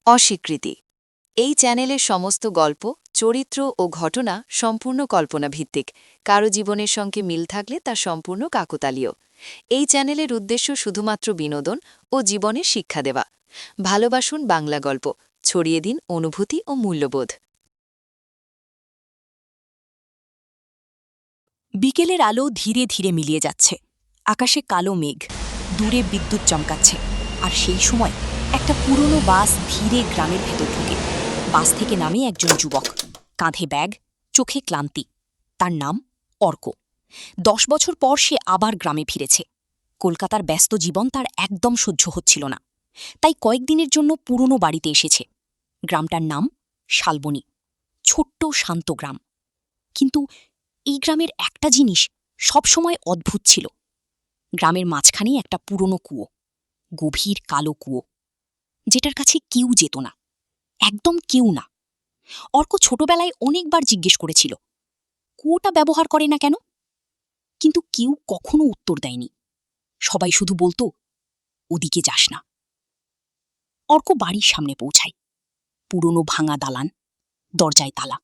অস্বীকৃতি। এই চ্যানেলের সমস্ত গল্প, চরিত্র ও ঘটনা সম্পূর্ণ কল্পনাভিত্তিক। কারো জীবনের সঙ্গে মিল থাকলে তা সম্পূর্ণ কাকতালীয়। এই চ্যানেলের উদ্দেশ্য শুধুমাত্র বিনোদন ও জীবনের শিক্ষা দেওয়া। ভালোবাসুন বাংলা গল্প, ছড়িয়ে দিন অনুভূতি ও মূল্যবোধ। বিকেলের আলো ধীরে ধীরে মিলিয়ে যাচ্ছে। আকাশে কালো মেঘ, দূরে বিদ্যুৎ চমকাচ্ছে। আর সেই সময় একটা পুরনো বাস ধীরে গ্রামের ভেতর ঢুকে। বাস থেকে নামে একজন যুবক, কাঁধে ব্যাগ, চোখে ক্লান্তি। তার নাম অর্ক। 10 বছর পর সে আবার গ্রামে ফিরেছে। কলকাতার ব্যস্ত জীবন তার একদম সহ্য হচ্ছিল না, তাই কয়েকদিনের জন্য পুরনো বাড়িতে এসেছে। গ্রামটার নাম শালবনী। ছোট্ট শান্ত গ্রাম, কিন্তু এই গ্রামের একটা জিনিস সবসময় অদ্ভুত ছিল। গ্রামের মাঝখানেই একটা পুরনো কুয়ো, গভীর কালো কুয়ো, যেটার কাছে কেউ যেত না, একদম কেউ না। অর্ক ছোটবেলায় অনেকবার জিজ্ঞেস করেছিল কুয়োটা ব্যবহার করে না কেন, কিন্তু কেউ কখনো উত্তর দেয়নি। সবাই শুধু বলতো, ওদিকে যাস না। অর্ক বাড়ির সামনে পৌঁছায়। পুরনো ভাঙা দালান, দরজায় তালা।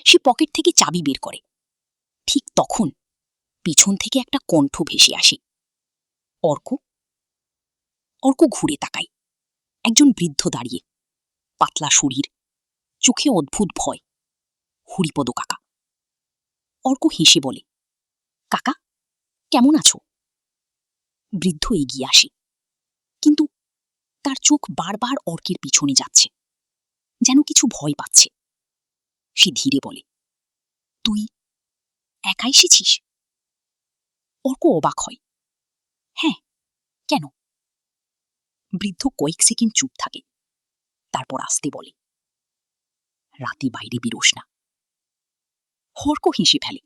সে পকেট থেকে চাবি বের করে। ঠিক তখন পিছন থেকে একটা কণ্ঠ ভেসে আসে, অর্ক। অর্ক ঘুরে তাকায়। একজন বৃদ্ধ দাঁড়িয়ে, পাতলা শরীর, চোখে অদ্ভুত ভয়। হরিপদ কাকা। অর্ক হেসে বলে, কাকা, কেমন আছো? বৃদ্ধ এগিয়ে আসে, কিন্তু তার চোখ বারবার অর্কের পিছনে যাচ্ছে, যেন কিছু ভয় পাচ্ছে। সে ধীরে বলে, তুই একা এসেছিস? অর্ক অবাক হয়। হ্যাঁ, কেন? বৃদ্ধ কয়েক সেকেন্ড চুপ থাকে, তারপর আস্তে বলে, রাতে বাইরে বেরোস না। অর্ক হেসে ফেলে,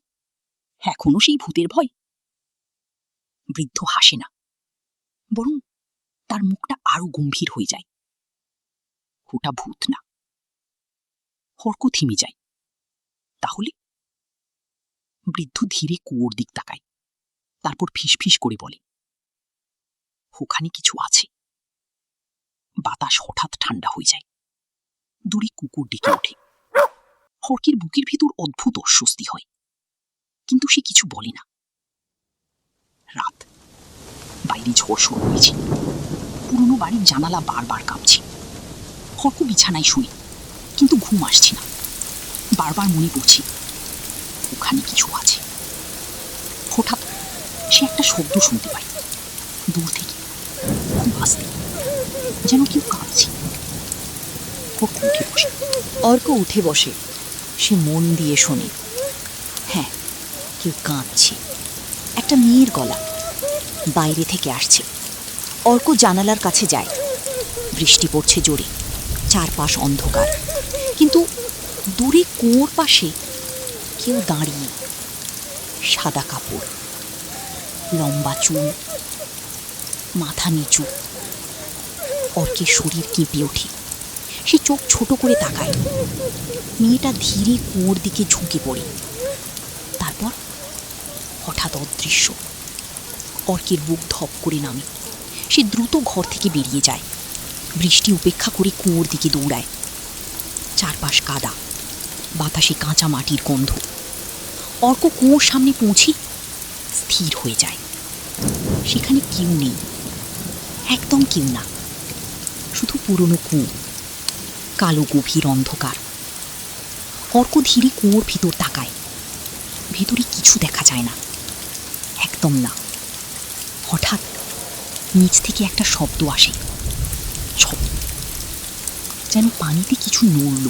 এখনো সেই ভূতের ভয়? বৃদ্ধ হাসে না, বরং তার মুখটা আরো গম্ভীর হয়ে যায়। ওটা ভূত না। অর্ক থেমে যায়। তাহলে? বৃদ্ধ ধীরে কুয়োর দিক তাকায়, তারপর ফিসফিস করে বলে, ওখানে কিছু আছে। বাতাস হঠাৎ ঠান্ডা হয়ে যায়। দূরে কুকুর ডেকে ওঠে। অর্কের বুকের ভিতর অদ্ভুত অস্বস্তি হয়, কিন্তু সে কিছু বলে না। রাত, বাইরে ঝড় শুরু হয়েছে। পুরনো বাড়ির জানালা বারবার কাঁপছে। অর্ক বিছানায় শুয়ে, কিন্তু ঘুম আসছে না। বারবার মনে পড়ছে, ওখানে কিছু আছে। হঠাৎ সে একটা শব্দ শুনতে পায়, দূর থেকে, খুব আস্তে, যেন কেউ কাঁদছে। অর্ক উঠে বসে। সে মন দিয়ে শোনে। হ্যাঁ, কেউ কাঁদছে। একটা মেয়ের গলা বাইরে থেকে আসছে। অর্ক জানালার কাছে যায়। বৃষ্টি পড়ছে জোরে, চারপাশ অন্ধকার, কিন্তু দূরে কুয়োর পাশে কেউ দাঁড়িয়ে। সাদা কাপড়, লম্বা চুল, মাথা নিচু। অর্কের শরীর কেঁপে ওঠে। সে চোখ ছোট করে তাকায়। মেয়েটা ধীরে কুয়োর দিকে ঝুঁকে পড়ে। তারপর হঠাৎ অদৃশ্য। অর্কের বুক ধপ করে নামে। সে দ্রুত ঘর থেকে বেরিয়ে যায়। বৃষ্টি উপেক্ষা করে কুয়োর দিকে দৌড়ায়। চারপাশ কাদা, বাতাসে কাঁচা মাটির গন্ধ। অর্ক কুয়োর সামনে পৌঁছে স্থির হয়ে যায়। সেখানে কেউ নেই, একদম কেউ না। শুধু পুরনো কুয়ো, কালো গভীর অন্ধকার। অর্ক ধীরে কুয়োর ভিতর তাকায়। ভেতরে কিছু দেখা যায় না, একদম না। হঠাৎ নিচ থেকে একটা শব্দ আসে, ছপ, যেন পানিতে কিছু নড়ল।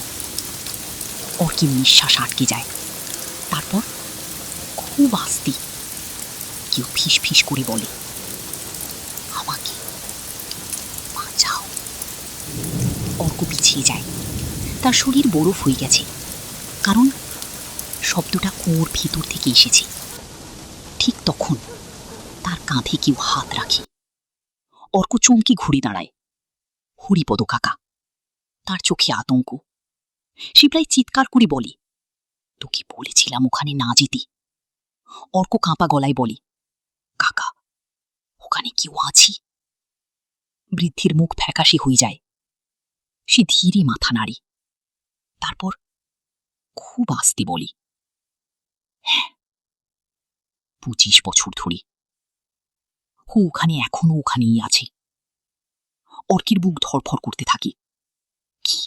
অর্কের নিঃশ্বাস আটকে যায়। তারপর খুব আস্তে কেউ ফিস ফিস করে বলে, আমাকে বাঁচাও। অর্ক পিছিয়ে যায়। তার শরীর বরফ হয়ে গেছে, কারণ শব্দটা কুয়োর ভিতর থেকে এসেছে। ঠিক তখন তার কাঁধে কেউ হাত রাখে। অর্ক চমকে ঘুরে দাঁড়ায়। হরিপদ কাকা। তার চোখে আতঙ্ক। সে প্রায় চিৎকার করে বলে, তোকে বলেছিলাম ওখানে না যেতে। অর্ক কাঁপা গলায় বলে, কাকা, ওখানে কেউ আছে? বৃদ্ধির মুখ ফ্যাকাশে হয়ে যায়। সে ধীরে মাথা নাড়ে, তারপর খুব আস্তে বলে, হ্যাঁ, 25 বছর ধরে ও ওখানে এখনো ওখানেই আছে। অর্কের বুক ধরফর করতে থাকে। কি?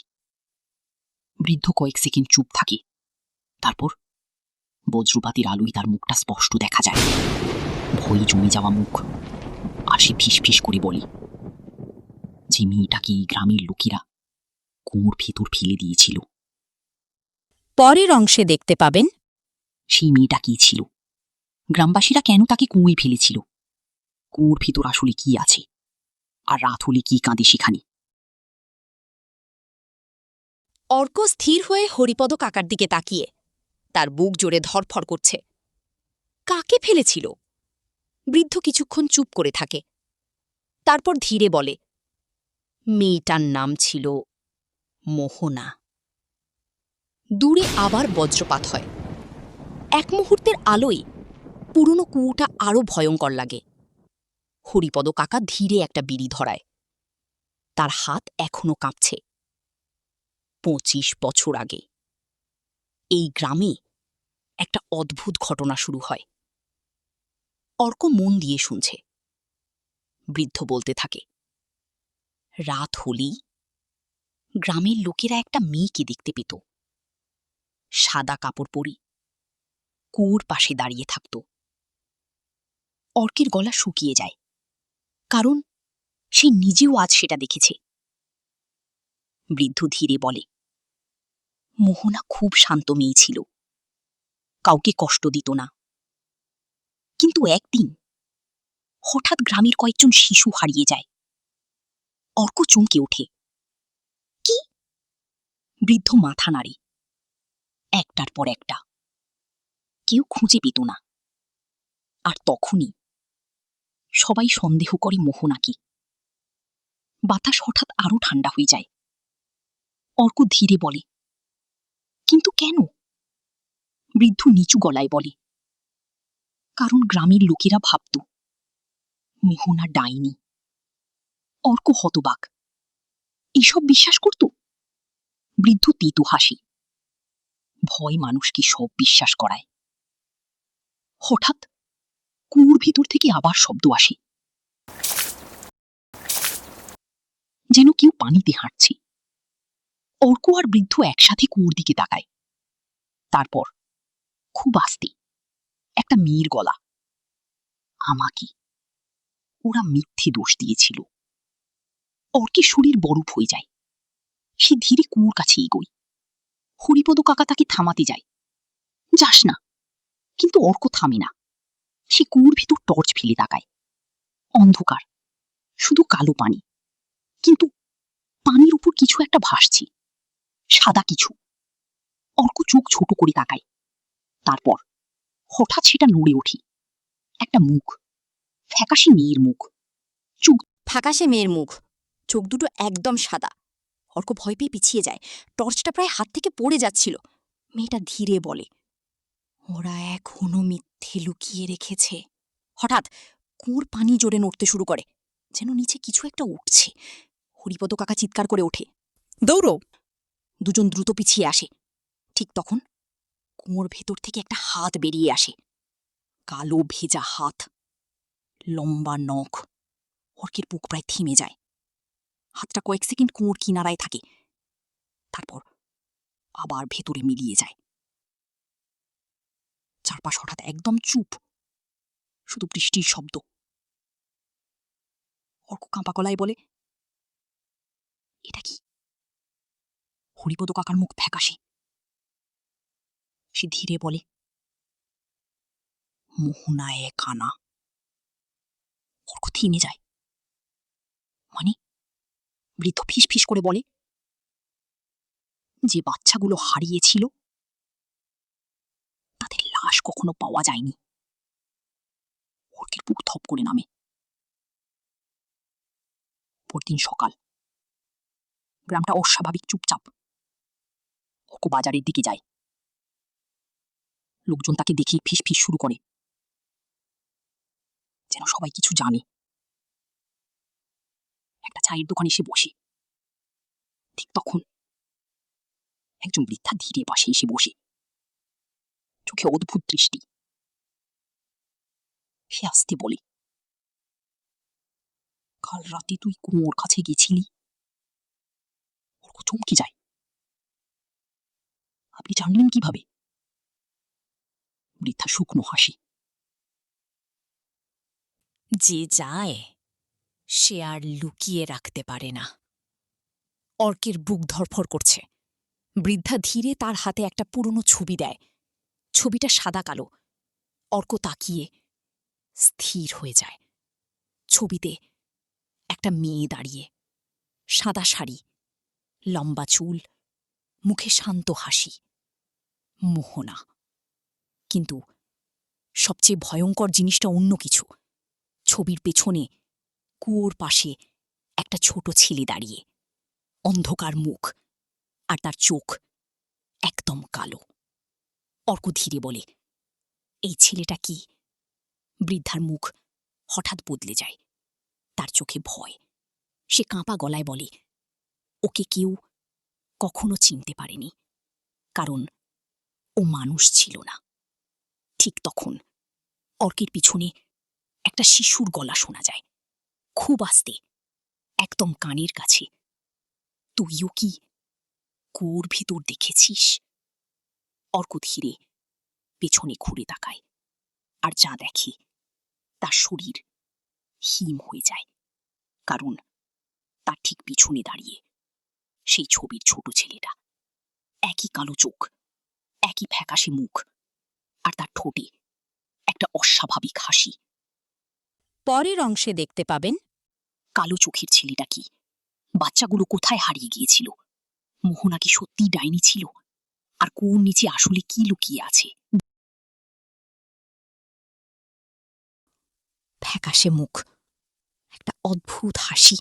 বৃদ্ধ কয়েক সেকেন্ড চুপ থাকে, তারপর বজ্রপাতের আলোয় তার মুখটা স্পষ্ট দেখা যায়, ভয়ে জমে যাওয়া মুখ। আর সে ফিস ফিস করে বলে, যে মেয়েটাকে এই গ্রামের লোকেরা কুয়োর ভেতর ফেলে দিয়েছিল। পরের অংশে দেখতে পাবেন সেই মেয়েটা কি ছিল, গ্রামবাসীরা কেন তাকে কুয়োয় ফেলেছিল, কুয়োর ভেতর আসলে কি আছে, আর রাত হলে কি কাঁদে সেখানে। অর্ক স্থির হয়ে হরিপদ কাকার দিকে তাকিয়ে, তার বুক জোরে ধরফর করছে। কাকে ফেলেছিল? বৃদ্ধ কিছুক্ষণ চুপ করে থাকে, তারপর ধীরে বলে, মেয়েটার নাম ছিল মোহনা। দূরে আবার বজ্রপাত হয়। এক মুহূর্তের আলোয় পুরনো কুয়োটা আরও ভয়ঙ্কর লাগে। হরিপদ কাকা ধীরে একটা বিড়ি ধরায়, তার হাত এখনো কাঁপছে। 25 বছর আগে এই গ্রামে একটা অদ্ভুত ঘটনা শুরু হয়। অর্ক মন দিয়ে শুনছে। বৃদ্ধ বলতে থাকে, রাত হলেই গ্রামের লোকেরা একটা মেয়েকে দেখতে পেত, সাদা কাপড় পরে কুয়োর পাশে দাঁড়িয়ে থাকত। অর্কের গলা শুকিয়ে যায়, কারণ সে নিজেও আজ সেটা দেখেছে। বৃদ্ধ ধীরে বলে, মোহনা খুব শান্ত মেয়ে ছিল, কাউকে কষ্ট দিত না। কিন্তু একদিন হঠাৎ গ্রামের কয়েকজন শিশু হারিয়ে যায়। অর্ক চমকে ওঠে। কি? বৃদ্ধ মাথা নাড়ে। একটার পর একটা, কেউ খুঁজে পেত না। আর তখনই সবাই সন্দেহ করে মোহনাকে। বাতাস হঠাৎ আরো ঠান্ডা হয়ে যায়। অর্ক ধীরে বলে, কিন্তু কেন? বৃদ্ধ নিচু গলায় বলে, কারণ গ্রামের লোকেরা ভাবত মোহনা ডাইনি। অর্ক হতবাক। এসব বিশ্বাস করত? বৃদ্ধ তেতু হাসি। ভয় মানুষকে সব বিশ্বাস করায়। হঠাৎ কুয়োর ভেতর থেকে আবার শব্দ আসে, যেন কেউ পানিতে হাঁটছে। অর্ক আর বৃদ্ধ একসাথে কুয়োর দিকে তাকায়। তারপর খুব আস্তে একটা মেয়ের গলা, আমাকে ওরা মিথ্যে দোষ দিয়েছিল। অর্কের শরীর বরফ হয়ে যায়। সে ধীরে কুয়োর কাছে এগোয়। হরিপদ কাকা তাকে থামাতে যায়, যাস না। কিন্তু অর্ক থামে না। সে কুয়োর ভেতর টর্চ ফেলে তাকায়। অন্ধকার, শুধু কালো পানি, কিন্তু পানির উপর কিছু একটা ভাসছে, সাদা কিছু। অর্ক চোখ ছোট করে তাকায়। তারপর হঠাৎ সেটা নড়ে ওঠে। একটা মুখ, ফ্যাকাশে মেয়ের মুখ, চোখ ফ্যাকাশে মেয়ের মুখ, চোখ দুটো একদম সাদা। অর্ক ভয় পেয়ে পিছিয়ে যায়। টর্চটা প্রায় হাত থেকে পড়ে যাচ্ছিল। মেয়েটা ধীরে বলে, ওরা এখনো মিথ্যে লুকিয়ে রেখেছে। হঠাৎ কুয়োর পানি জোরে নড়তে শুরু করে, যেন নিচে কিছু একটা উঠছে। হরিপদ কাকা চিৎকার করে ওঠে, দৌড়ো! দুজন দ্রুত পিছিয়ে আসে। ঠিক তখন কুয়োর ভেতর থেকে একটা হাত বেরিয়ে আসে, কালো ভেজা হাত, লম্বা নখ। অর্কের বুক প্রায় থেমে যায়। হাতটা কয়েক সেকেন্ড কুয়োর কিনারায় থাকে, তারপর আবার ভেতরে মিলিয়ে যায়। চারপাশ হঠাৎ একদম চুপ, শুধু বৃষ্টির শব্দ। অর্ক কাঁপা গলায় বলে, এটা কি? হরিপদ কাকার মুখ ফ্যাকাশে। সে ধীরে বলে, মোহনা এক আনা। অর্ক থেমে যায়। মানে? বৃদ্ধ ফিস ফিস করে বলে, যে বাচ্চাগুলো হারিয়েছিল তাদের লাশ কখনো পাওয়া যায়নি। অর্কের বুক থপ করে নামে। পরদিন সকাল, গ্রামটা অস্বাভাবিক চুপচাপ। অর্ক বাজারের দিকে যায়। লোকজন তাকে দেখে ফিস ফিস শুরু করে, যেন সবাই কিছু জানে। একটা চায়ের দোকানে সে বসে। ঠিক তখন একজন বৃদ্ধা ধীরে পাশে এসে বসে, চোখে অদ্ভুত দৃষ্টি। সে আস্তে বলে, কাল রাতে তুই কুয়োর কাছে গেছিলি? অর্ক চমকে যায়। আপনি জানলেন কিভাবে? বৃদ্ধা শুকনো হাসি। যে যায় সে আর লুকিয়ে রাখতে পারে না। অর্কের বুক ধরফর করছে। বৃদ্ধা ধীরে তার হাতে একটা পুরনো ছবি দেয়। ছবিটা সাদা কালো। অর্ক তাকিয়ে স্থির হয়ে যায়। ছবিতে একটা মেয়ে দাঁড়িয়ে, সাদা শাড়ি, লম্বা চুল, মুখে শান্ত হাসি। মোহনা। কিন্তু সবচেয়ে ভয়ঙ্কর জিনিসটা অন্য কিছু। ছবির পেছনে কুয়োর পাশে একটা ছোট ছেলে দাঁড়িয়ে, অন্ধকার মুখ, আর তার চোখ একদম কালো। অর্ক ধীরে বলে, এই ছেলেটা কি? বৃদ্ধার মুখ হঠাৎ বদলে যায়। তার চোখে ভয়। সে কাঁপা গলায় বলে, ওকে কেউ কখনো চিনতে পারেনি, কারণ ও মানুষ ছিল না। ঠিক তখন অর্কের পিছনে একটা শিশুর গলা শোনা যায়, খুব আস্তে, একদম কানের কাছে। তুইও কি কুয়োর ভিতর দেখেছিস? অর্ক ধীরে পেছনে ঘুরে তাকায়, আর যা দেখে তার শরীর হিম হয়ে যায়, কারণ তার ঠিক পিছনে দাঁড়িয়ে সেই ছবির ছোট ছেলেটা। একই কালো চোখ, একই ফ্যাকাশে মুখ, আর তার ঠোঁটে একটা অস্বাভাবিক হাসি। পরের অংশে দেখতে পাবেন কালো চোখের ছেলেটা কি? বাচ্চাগুলো কোথায় হারিয়ে গিয়েছিল? মোহনা কি সত্যি ডাইনি ছিল? আর কোন নিচে আসলে কি লুকিয়ে আছে? ফ্যাকাশে মুখ, একটা অদ্ভুত হাসি।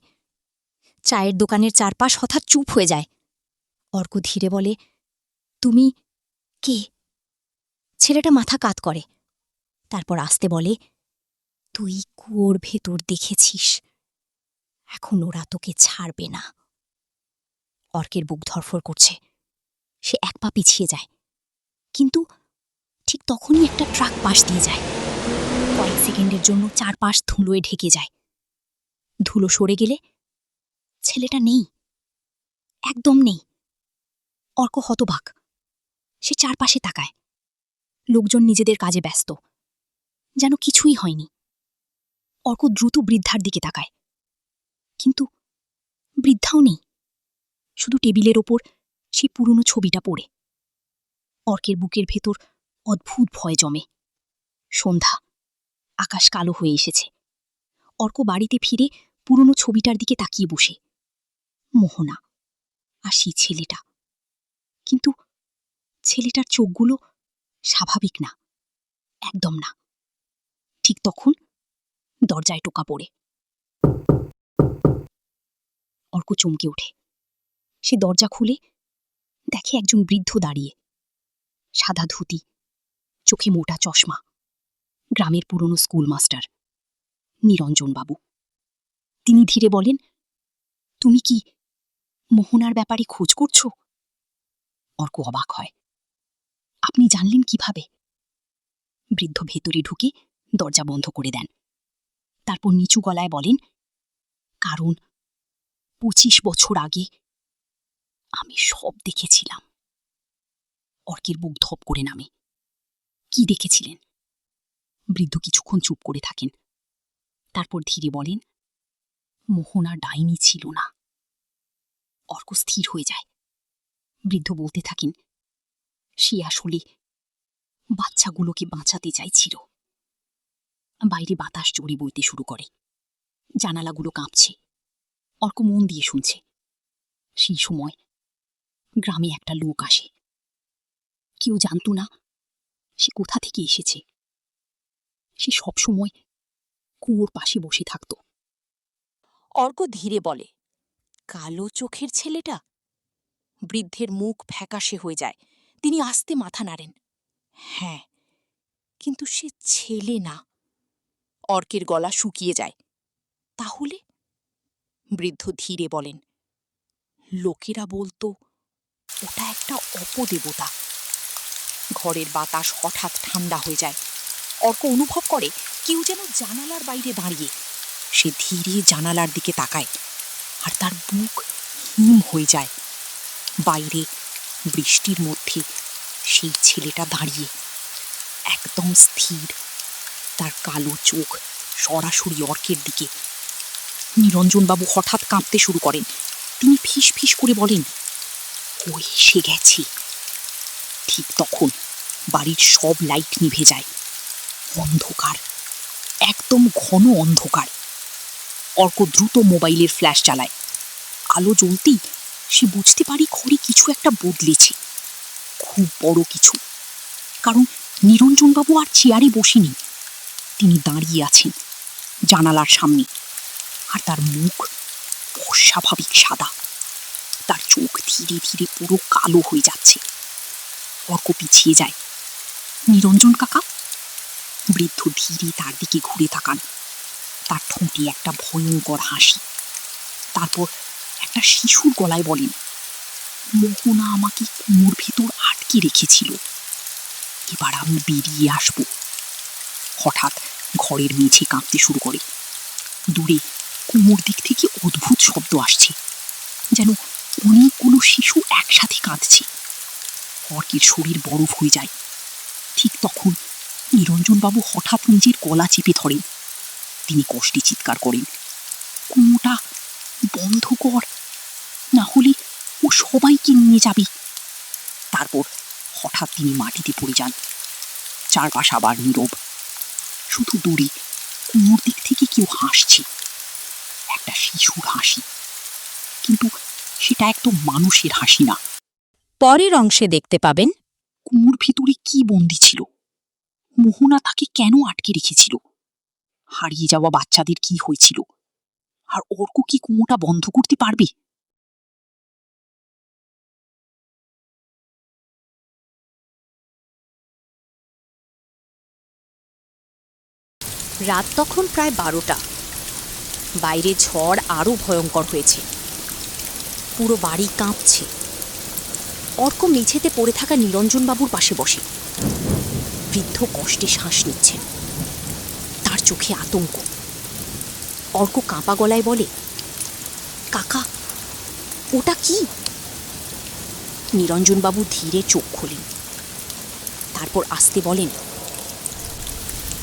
চায়ের দোকানের চারপাশ হঠাৎ চুপ হয়ে যায়। অর্ক ধীরে বলে, তুমি কে? ছেলেটা মাথা কাত করে, তারপর আস্তে বলে, তুই কুয়োর ভেতর দেখেছিস, এখন ওরা তোকে ছাড়বে না। অর্কের বুক ধরফর করছে। সে এক পা পিছিয়ে যায়, কিন্তু ঠিক তখনই একটা ট্রাক পাশ দিয়ে যায়। কয়েক সেকেন্ডের জন্য চারপাশ ধুলোয় ঢেকে যায়। ধুলো সরে গেলে ছেলেটা নেই, একদম নেই। অর্ক হতবাক। সে চারপাশে তাকায়। লোকজন নিজেদের কাজে ব্যস্ত, যেন কিছুই হয়নি। অর্ক দ্রুত বৃদ্ধার দিকে তাকায়, কিন্তু বৃদ্ধাও নেই। শুধু টেবিলের ওপর সেই পুরনো ছবিটা পড়ে। অর্কের বুকের ভেতর অদ্ভুত ভয় জমে। সন্ধ্যা, আকাশ কালো হয়ে এসেছে। অর্ক বাড়িতে ফিরে পুরনো ছবিটার দিকে তাকিয়ে বসে। মোহনা আর সেই ছেলেটা, কিন্তু ছেলেটার চোখগুলো স্বাভাবিক না, একদম না। ঠিক তখন দরজায় টোকা পড়ে। অর্ক চমকে ওঠে। সে দরজা খুলে দেখে একজন বৃদ্ধ দাঁড়িয়ে, সাদা ধুতি, চোখে মোটা চশমা, গ্রামের পুরনো স্কুল মাস্টার নিরঞ্জন বাবু। তিনি ধীরে বলেন, তুমি কি মোহনার ব্যাপারে খোঁজ করছো? অর্ক অবাক হয়। আপনি জানলেন কিভাবে? বৃদ্ধ ভেতরে ঢুকে দরজা বন্ধ করে দেন। তারপর নিচু গলায় বলেন, কারণ 25 বছর আগে আমি সব দেখেছিলাম। অর্কের বুক ধপ করে নামে। কি দেখেছিলেন? বৃদ্ধ কিছুক্ষণ চুপ করে থাকেন, তারপর ধীরে বলেন, মোহনা ডাইনি ছিল না। অর্ক স্থির হয়ে যায়। বৃদ্ধ বলতে থাকেন, সে আসলে বাচ্চাগুলোকে বাঁচাতে চাইছিল। বাইরে বাতাস জোরে বইতে শুরু করে, জানালাগুলো কাঁপছে। অর্ক মন দিয়ে শুনছে। সেই সময় গ্রামে একটা লোক আসে। কেউ জানত না সে কোথা থেকে এসেছে। সে সবসময় কুয়োর পাশে বসে থাকত। অর্ক ধীরে বলে, কালো চোখের ছেলেটা? বৃদ্ধের মুখ ফ্যাকাশে হয়ে যায়। তিনি আস্তে মাথা নাড়েন। হ্যাঁ, কিন্তু সে ছেলে না। অর্কের গলা শুকিয়ে যায়। তাহলে? বৃদ্ধ ধীরে বলেন, লোকেরা বলতো ওটা একটা অপদেবতা। ঘরের বাতাস হঠাৎ ঠান্ডা হয়ে যায়। অর্ক অনুভব করে কেউ যেন জানালার বাইরে দাঁড়িয়ে। সে ধীরে জানালার দিকে তাকায়, আর তার বুক হিম হয়ে যায়। বাইরে বৃষ্টির মধ্যে সেই ছেলেটা দাঁড়িয়ে, একদম স্থির, তার কালো চোখ সরাসরি অর্কের দিকে। নিরঞ্জনবাবু হঠাৎ কাঁপতে শুরু করেন। তিনি ফিস ফিস করে বলেন, ও এসে গেছে। ঠিক তখন বাড়ির সব লাইট নিভে যায়। অন্ধকার, একদম ঘন অন্ধকার। অর্ক দ্রুত মোবাইলের ফ্ল্যাশ চালায়। আলো জ্বলতেই সে বুঝতে পারে ঘরে কিছু একটা বদলেছে, খুব বড় কিছু। কারণ নিরঞ্জনবাবু আর চেয়ারে বসেনি, তিনি দাঁড়িয়ে আছেন জানালার সামনে, আর তার মুখ অস্বাভাবিক সাদা। তার চোখ ধীরে ধীরে পুরো কালো হয়ে যাচ্ছে। অর্ক পিছিয়ে যায়। নিরঞ্জন কাকা? বৃদ্ধ ধীরে তার দিকে ঘুরে তাকান। তার ঠোঁটে একটা ভয়ঙ্কর হাসি। তারপর একটা শিশুর গলায় বলেন, মোহনা আমাকে কুয়োর ভেতর আটকে রেখেছিল, এবার আমি বেরিয়ে আসব। হঠাৎ ঘরের মেঝে কাঁপতে শুরু করে। দূরে কুয়োর দিক থেকে অদ্ভুত শব্দ আসছে, যেন অনেকগুলো শিশু একসাথে কাঁদছে। অর্কের শরীর বরফ হয়ে যায়। ঠিক তখন নিরঞ্জনবাবু হঠাৎ নিজের গলা চেপে ধরেন। তিনি কষ্টে চিৎকার করেন, কুয়োটা বন্ধ কর, না হলে ও সবাইকে নিয়ে যাবে। তারপর হঠাৎ তিনি মাটিতে পড়ে যান। চারপাশ আবার নীরব। শুধু দূরে কুয়োর দিক থেকে কেউ হাসছে, একটা শিশুর হাসি, কিন্তু সেটা একদম মানুষের হাসি না। পরের অংশে দেখতে পাবেন কুয়োর ভিতরে কি বন্দী ছিল, মোহনা তাকে কেন আটকে রেখেছিল, হারিয়ে যাওয়া বাচ্চাদের কি হয়েছিল, আর অর্ক কি কুয়োটা বন্ধ করতে পারবে। রাত তখন প্রায় 12টা। বাইরে ঝড় আরও ভয়ঙ্কর হয়েছে। পুরো বাড়ি কাঁপছে। অর্ক মেঝেতে পড়ে থাকা নিরঞ্জনবাবুর পাশে বসে। বৃদ্ধ কষ্টে শ্বাস নিচ্ছেন, তার চোখে আতঙ্ক। অর্ক কাঁপা গলায় বলে, কাকা, ওটা কি? নিরঞ্জনবাবু ধীরে চোখ খোলেন। তারপর আস্তে বলেন,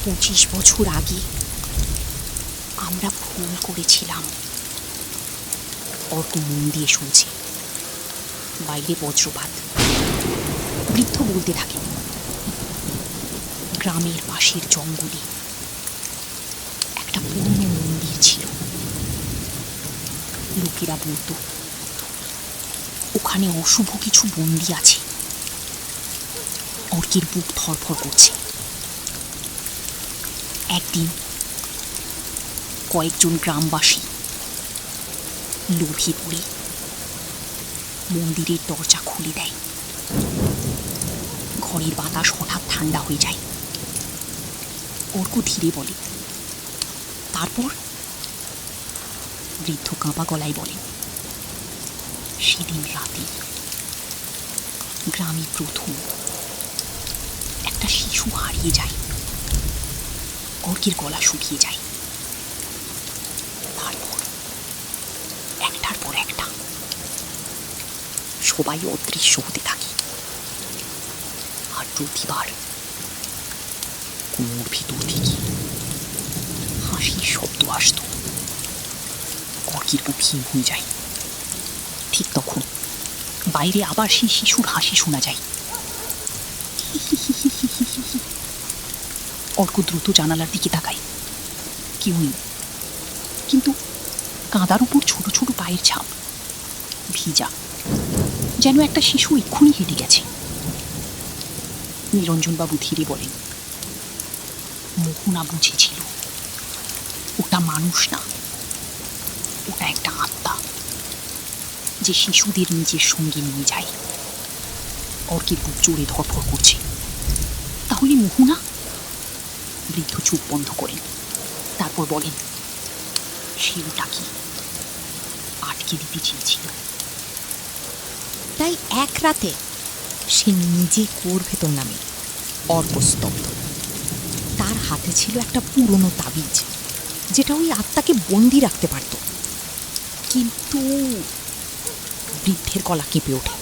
25 বছর আগে আমরা ভুল করেছিলাম। অর্ক মন দিয়ে শুনছে। বাইরে বজ্রপাত। বৃদ্ধ বলতে থাকেন, গ্রামের পাশের জঙ্গলে একটা পুরনো মন্দির ছিল। লোকেরা বলতো ওখানে অশুভ কিছু বন্দী আছে। অর্কের বুক ধরফর করছে। একদিন কয়েকজন গ্রামবাসী লোভে পড়ে মন্দিরের দরজা খুলে দেয়। ঘরের বাতাস হঠাৎ ঠান্ডা হয়ে যায়। অর্ক ধীরে বলে, তারপর? বৃদ্ধ কাঁপা গলায় বলে, সেদিন রাতে গ্রামে প্রথম একটা শিশু হারিয়ে যায়। অর্কের গলা শুকিয়ে যায়। তারপর একটার পর একটা সবাই অদৃশ্য হতে থাকে। আর প্রতিবার কুয়োর ভিতর থেকে হাসির শব্দ আসত। অর্কের বুক হিম হয়ে যায়। ঠিক তখন বাইরে আবার সেই শিশুর হাসি শোনা যায়। অর্ক দ্রুত জানালার দিকে তাকায়। কেউ নেই, কিন্তু কাঁদার উপর ছোট ছোট পায়ের ছাপ, ভিজা, যেন একটা শিশু এক্ষুনি হেঁটে গেছে। নিরঞ্জনবাবু ধীরে বলেন, মোহনা বুঝেছিল ওটা মানুষ না, ওটা একটা আত্মা, যে শিশুদের নিজের সঙ্গে নিয়ে যায়। অর্কের বুক জোরে ধরফর করছে। তাহলে মোহনা? বৃদ্ধ চোখ বন্ধ করেন। তারপর বলেন, সে ওটাকে আটকে দিতে চেয়েছিল, তাই এক রাতে সে নিজে কুয়োর ভেতর নামে। অর্ক স্তব্ধ। তার হাতে ছিল একটা পুরনো তাবিজ, যেটা ওই আত্মাকে বন্দি রাখতে পারত। কিন্তু বৃদ্ধের গলা কেঁপে ওঠে।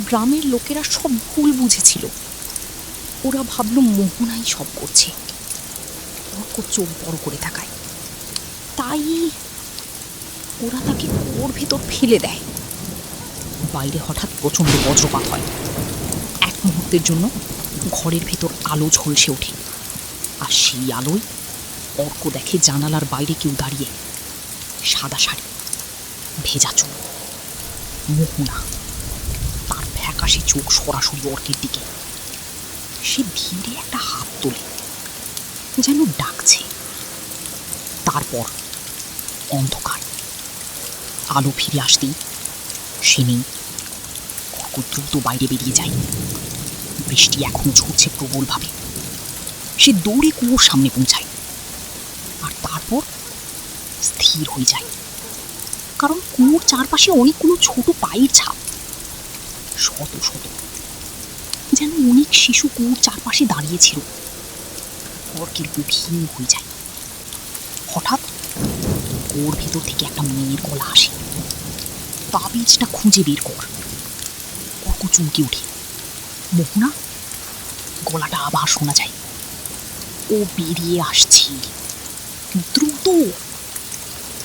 গ্রামের লোকেরা সব ভুল বুঝেছিল। ওরা ভাবল মোহনাই সব করছে। অর্ক চোখ বড় করে তাকায়। তাই ওরা তাকে কুয়োর ভেতর ফেলে দেয়। বাইরে হঠাৎ প্রচণ্ড বজ্রপাত হয়। এক মুহূর্তের জন্য ঘরের ভেতর আলো ঝলসে ওঠে, আর সেই আলোয় অর্ক দেখে জানালার বাইরে কেউ দাঁড়িয়ে। সাদা শাড়ি, ভেজা চুল, মোহনা। তার ফ্যাকাশে চোখ সরাসরি অর্কের দিকে। সে ধীরে একটা হাত তোলে, যেন ডাকছে। তারপর অন্ধকার। আলো ফিরে আসতেই সে নেই। অর্ক দ্রুত বাইরে বেরিয়ে যায়। বৃষ্টি এখনো ঝরছে প্রবলভাবে। সে দৌড়ে কুয়োর সামনে পৌঁছায়, আর তারপর স্থির হয়ে যায়। কারণ কুয়োর চারপাশে অনেকগুলো ছোট পায়ের ছাপ। শত শত, যেন অনেক শিশু কুয়োর চারপাশে দাঁড়িয়েছিল। অর্কের বুক হিম হয়ে যায়। হঠাৎ কুয়োর ভেতর থেকে একটা মেয়ের গলা আসে, তাবিজটা খুঁজে বের কর। অর্ক চমকে ওঠে। মোহনা। গলাটা আবার শোনা যায়। ও বেরিয়ে আসছে, দ্রুত।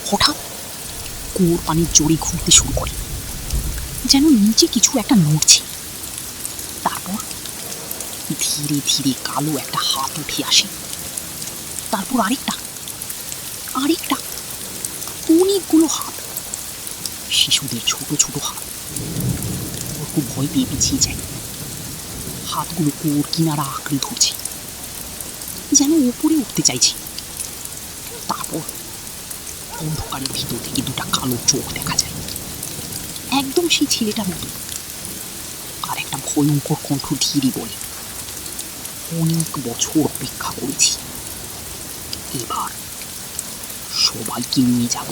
হঠাৎ কুয়োর পানি জোরে ঘুরতে শুরু করে, যেন নিচে কিছু একটা নড়ছে। তারপর ধীরে ধীরে কালো একটা হাত উঠে আসে। তারপর আরেকটা, আরেকটা, অনেকগুলো হাত। শিশুদের ছোট ছোট হাত। ওর খুব ভয় পেয়ে পিছিয়ে যায়। হাতগুলো কুয়োর কিনারা আঁকড়ে ধরছে, যেন ওপরে উঠতে চাইছে। তারপর অন্ধকারের ভিতর থেকে দুটা কালো চোখ দেখা যায়, একদম সেই ছেলেটার মতো। আর একটা ভয়ঙ্কর কণ্ঠ ধীরে বলে, অনেক বছর অপেক্ষা করেছি, এবার সবাইকে নিয়ে যাব।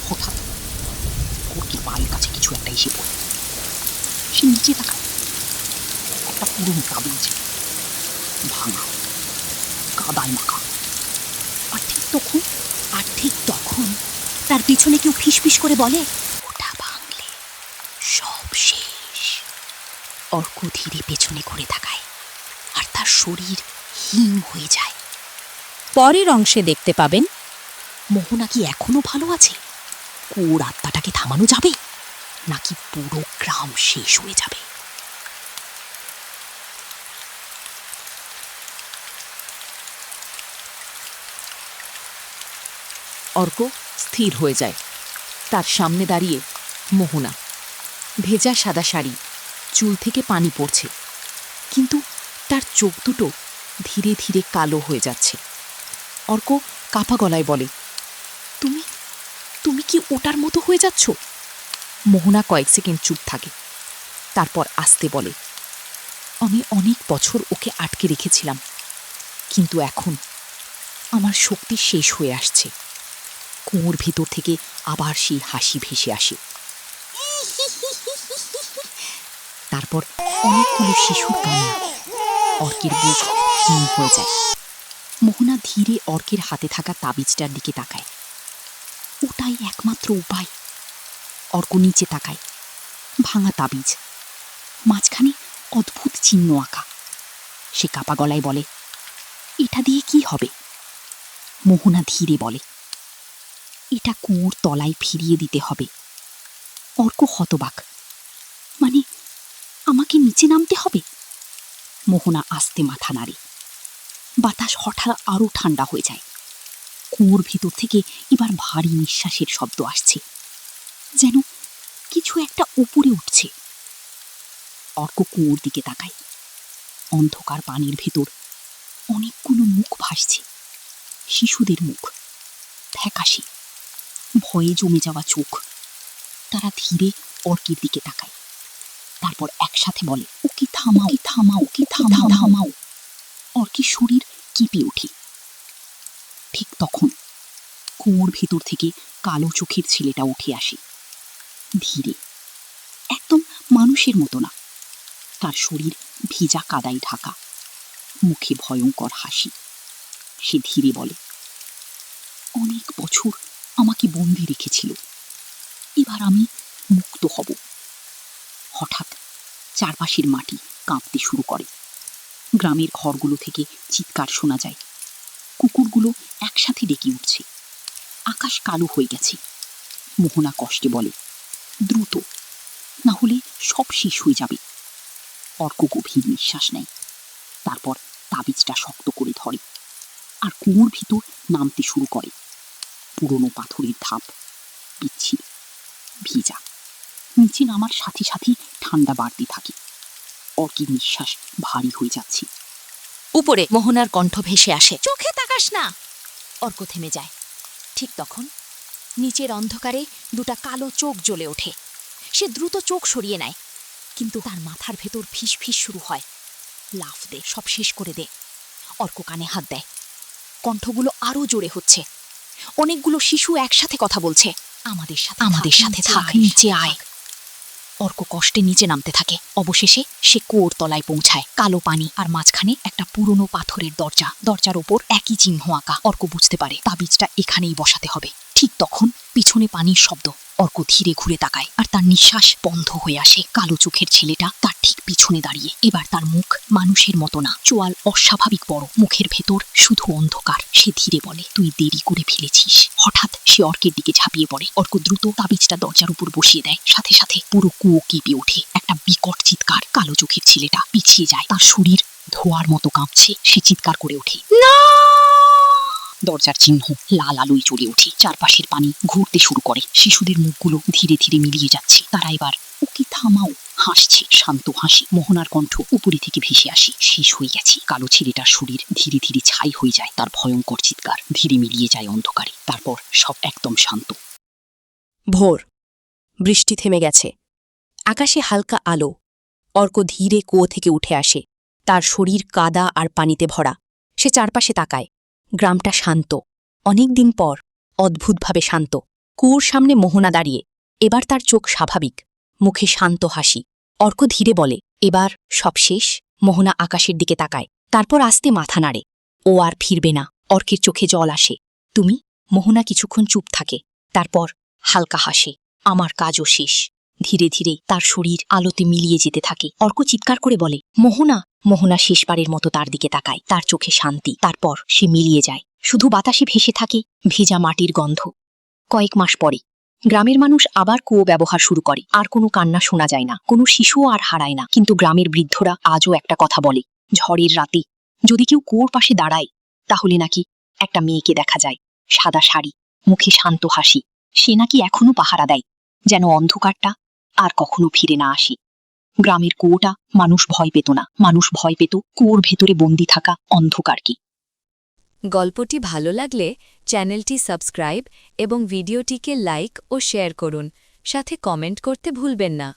হঠাৎ অর্কের পায়ের কাছে কিছু একটা এসে পড়ে। সে নিচে তাকায়। একটা পুরনো তাবিজ, ভাঙা, কাদায় মাখা। আর ঠিক তখন তার পিছনে কেউ ফিসফিস করে বলে, ওটা ভাঙলে সব শেষ। অর্ক ধীরে পেছনে ঘুরে তাকায়, আর তার শরীর হিম হয়ে যায়। পরের অংশে দেখতে পাবেন মোহনা কি এখনো ভালো আছে? কুয়োর আত্মাটাকে থামানো যাবে, নাকি পুরো গ্রাম শেষ হয়ে যাবে? অর্ক স্থির হয়ে যায়। তার সামনে দাঁড়িয়ে মোহনা। ভেজা সাদা শাড়ি, চুল থেকে পানি পড়ছে, কিন্তু তার চোখ দুটো ধীরে ধীরে কালো হয়ে যাচ্ছে। অর্ক কাঁপা গলায় বলে, তুমি তুমি কি ওটার মতো হয়ে যাচ্ছ? মোহনা কয়েক সেকেন্ড চুপ থাকে, তারপর আস্তে বলে, আমি অনেক বছর ওকে আটকে রেখেছিলাম, কিন্তু এখন আমার শক্তি শেষ হয়ে আসছে। কুয়োর ভেতর থেকে আবার সেই হাসি ভেসে আসে। তারপর অনেকগুলো শিশুর কান্না। অর্কের বুক হিম হয়ে যায়। মোহনা ধীরে অর্কের হাতে থাকা তাবিজটার দিকে তাকায়। ওটাই একমাত্র উপায়। অর্ক নিচে তাকায়। ভাঙা তাবিজ, মাঝখানে অদ্ভুত চিহ্ন আঁকা। সে কাপা গলায় বলে, এটা দিয়ে কি হবে? মোহনা ধীরে বলে, এটা কুয়োর তলায় ফিরিয়ে দিতে হবে। অর্ক হতবাক, মানে আমাকে নিচে নামতে হবে? মোহনা আস্তে মাথা নাড়ে। বাতাস হঠাৎ আরো ঠান্ডা হয়ে যায়। কুয়োর ভিতর থেকে এবার ভারী নিঃশ্বাসের শব্দ আসছে, যেন কিছু একটা উপরে উঠছে। অর্ক কুয়োর দিকে তাকায়। অন্ধকার পানির ভেতর অনেকগুলো মুখ ভাসছে। শিশুদের মুখ, ফ্যাকাশে, ভয়ে জমে যাওয়া চোখ। তারা ধীরে অর্কের দিকে তাকায়, তারপর একসাথে বলে, ওকে থামাও, থামাও, ওকে থামাও, থামাও। অর্কের শরীর কেঁপে ওঠে। ঠিক তখন কুয়োর ভেতর থেকে কালো চোখের ছেলেটা উঠে আসে, ধীরে, মানুষের মতো না। তার শরীর ভিজা কাদায় ঢাকা, মুখে ভয়ঙ্কর হাসি। সে ধীরে বলে, অনেক বছর আমাকে বন্দি রেখেছিল, এবার আমি মুক্ত হব। হঠাৎ চারপাশের মাটি কাঁপতে শুরু করে। গ্রামের ঘরগুলো থেকে চিৎকার শোনা যায়। কুকুরগুলো একসাথে ডেকে উঠছে। আকাশ কালো হয়ে গেছে। মোহনা কষ্টে বলে, দ্রুত, না হলে সব শেষ হয়ে যাবে। অর্ক গভীর নিঃশ্বাস নেয়, তারপর তাবিজটা শক্ত করে ধরে আর কুয়োর ভিতর নামতে শুরু করে। পুরনো পাথরের ধাপ, পিচ্ছিল, ভিজা। নিচে নামার সাথে সাথে ঠান্ডা বাড়তে থাকে। অর্কের নিঃশ্বাস ভারী হয়ে যাচ্ছে। উপরে মোহনার কণ্ঠ ভেসে আসে, চোখে তাকাস না। অর্ক থেমে যায়। ঠিক তখন নিচের অন্ধকারে দুটা কালো চোখ জ্বলে ওঠে। সে দ্রুত চোখ সরিয়ে নেয়, কিন্তু তার মাথার ভেতর ফিস ফিস শুরু হয়। লাফ দে, সব শেষ করে দে। অর্ক কানে হাত দেয়। কণ্ঠগুলো আরো জোরে হচ্ছে। অনেকগুলো শিশু একসাথে কথা বলছে, আমাদের সাথে থাক, নিচে আয়। অর্ক কষ্টে নিচে নামতে থাকে। অবশেষে সে কুয়োর তলায় পৌঁছায়। কালো পানি আর মাঝখানে একটা পুরনো পাথরের দরজা। দরজার ওপর একই চিহ্ন আঁকা। অর্ক বুঝতে পারে তাবিজটা এখানেই বসাতে হবে। ঠিক তখন পিছনে পানির শব্দ। অর্ক ধীরে ঘুরে তাকায় আর তার নিঃশ্বাস বন্ধ হয়ে আসে। কালো চোখের ছেলেটা তার ঠিক পিছনে দাঁড়িয়ে। এবার তার মুখ মানুষের মতো না, চোয়াল অস্বাভাবিক বড়, মুখের ভেতর শুধু অন্ধকার। সে ধীরে বলে, তুই দেরি করে ফেলেছিস। হঠাৎ সে অর্কের দিকে ঝাঁপিয়ে পড়ে। অর্ক দ্রুত তাবিজটা দরজার উপর বসিয়ে দেয়। সাথে সাথে পুরো কুয়ো কেঁপে ওঠে। একটা বিকট চিৎকার। কালো চোখের ছেলেটা পিছিয়ে যায়, তার শরীর ধোঁয়ার মতো কাঁপছে। সে চিৎকার করে ওঠে, না! দরজার চিহ্ন লাল আলোয় জ্বলে ওঠে। চারপাশের পানি ঘুরতে শুরু করে। শিশুদের মুখগুলো ধীরে ধীরে মিলিয়ে যাচ্ছে। তারা এবার ওকে থামাও হাসছে, শান্ত হাসি। মোহনার কণ্ঠ উপরি থেকে ভেসে আসে, শেষ হয়ে গেছে। কালো ছেলেটার শরীর ধীরে ধীরে ছাই হয়ে যায়। তার ভয়ঙ্কর চিৎকার ধীরে মিলিয়ে যায় অন্ধকারে। তারপর সব একদম শান্ত। ভোর। বৃষ্টি থেমে গেছে। আকাশে হালকা আলো। অর্ক ধীরে কুয়ো থেকে উঠে আসে। তার শরীর কাদা আর পানিতে ভরা। সে চারপাশে তাকায়। গ্রামটা শান্ত। অনেক দিন পর, অদ্ভুতভাবে শান্ত। কুয়োর সামনে মোহনা দাঁড়িয়ে। এবার তার চোখ স্বাভাবিক, মুখে শান্ত হাসি। অর্ক ধীরে বলে, এবার সব শেষ। মোহনা আকাশের দিকে তাকায়, তারপর আস্তে মাথা নাড়ে। ও আর ফিরবে না। অর্কের চোখে জল আসে। তুমি? মোহনা কিছুক্ষণ চুপ থাকে, তারপর হালকা হাসে। আমার কাজও শেষ। ধীরে ধীরে তার শরীর আলোতে মিলিয়ে যেতে থাকে। অর্ক চিৎকার করে বলে, মোহনা! মোহনা শেষবারের মতো তার দিকে তাকায়। তার চোখে শান্তি। তারপর সে মিলিয়ে যায়। শুধু বাতাসে ভেসে থাকে ভেজা মাটির গন্ধ। কয়েক মাস পরে গ্রামের মানুষ আবার কুয়ো ব্যবহার শুরু করে। আর কোনো কান্না শোনা যায় না, কোনো শিশুও আর হারায় না। কিন্তু গ্রামের বৃদ্ধরা আজও একটা কথা বলে, ঝড়ের রাতে যদি কেউ কুয়োর পাশে দাঁড়ায়, তাহলে নাকি একটা মেয়েকে দেখা যায়, সাদা শাড়ি, মুখে শান্ত হাসি। সে নাকি এখনো পাহারা দেয়, যেন অন্ধকারটা আর কখনো ফিরে না আসে। গ্রামের কুয়োটা মানুষ ভয় পেত না, মানুষ ভয় পেত কুয়োর ভেতরে বন্দি থাকা অন্ধকারকে। গল্পটি ভালো লাগলে চ্যানেলটি সাবস্ক্রাইব এবং ভিডিওটিকে লাইক ও শেয়ার করুন, সাথে কমেন্ট করতে ভুলবেন না।